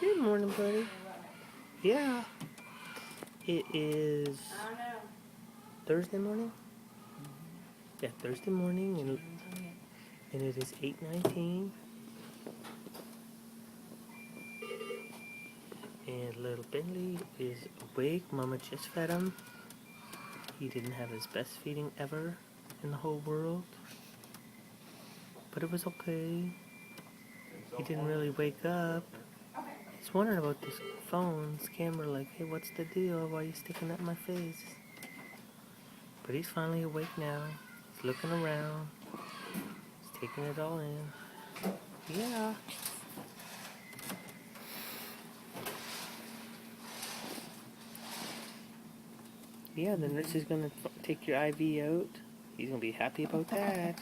Good morning, buddy. Yeah. It is Thursday morning? Yeah, Thursday morning, and it is 8:19. And little Bentley is awake. Mama just fed him. He didn't have his best feeding ever in the whole world. But it was okay. He didn't really wake up. He's wondering about this phone's camera, like, hey, what's the deal? Why are you sticking that in my face? But he's finally awake now. He's looking around. He's taking it all in. Yeah. Yeah, the nurse is gonna take your IV out. He's gonna be happy about that.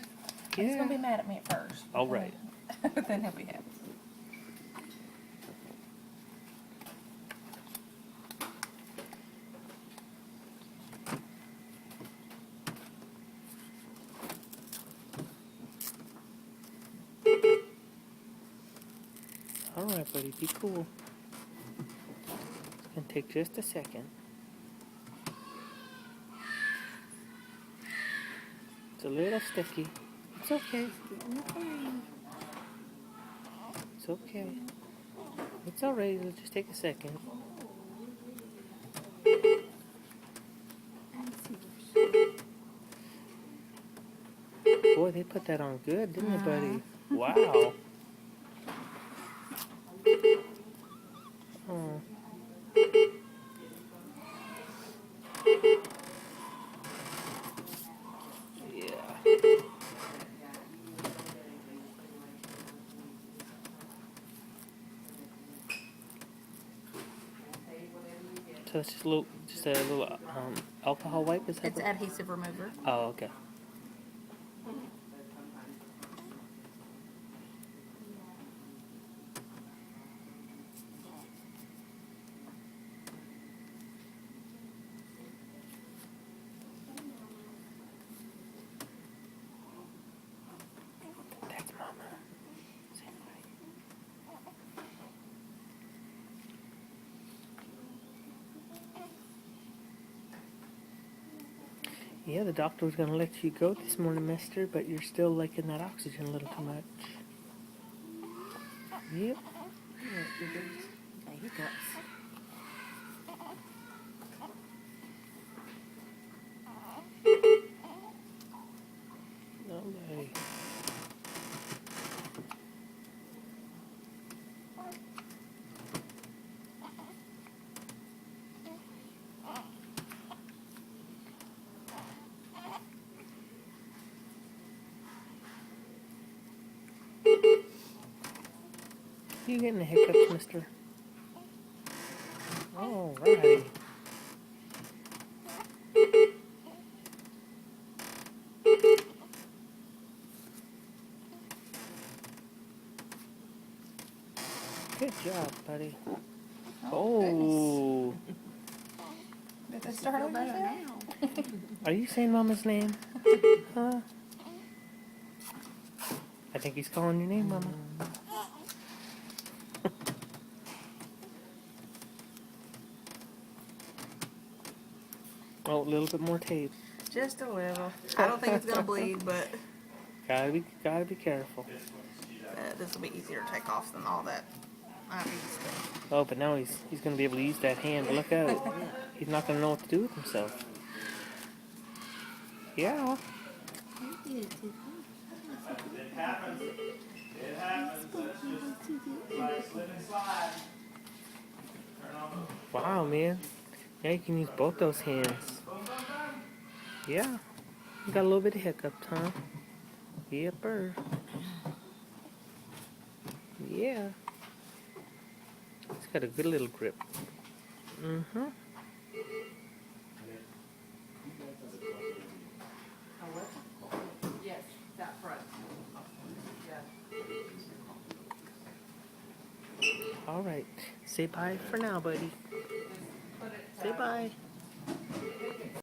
Yeah. He's gonna be mad at me at first. All right. Then he'll be happy. All right, buddy, be cool. It's gonna take just a second. It's a little sticky. It's okay. It's okay. It's alright. It'll just take a second. Boy, they put that on good, didn't they, buddy? Wow. Oh. Yeah. So it's just a little alcohol wipe, is that? It's adhesive remover. Oh, okay. That's Mama. Say hi. Yeah, the doctor was gonna let you go this morning, mister, but you're still liking that oxygen a little too much. Yep. Yeah, he does. Oh, buddy. You getting the hiccups, mister? All right. Good job, buddy. Oh. Did they start over now? Are you saying Mama's name? Huh? I think he's calling your name, Mama. Oh, a little bit more tape. Just a little. I don't think it's gonna bleed, but Gotta be careful. this will be easier to take off than all that IV stuff. Oh, but now he's gonna be able to use that hand. But look out. He's not gonna know what to do with himself. Yeah. It happens. It happens. That's just slip and slide. Wow, man. Now you can use both those hands. Yeah. You got a little bit of hiccups, huh? Yepper. Yeah. It's got a good little grip. Mm-hmm. Yes, that front. All right. Say bye for now, buddy. Say bye.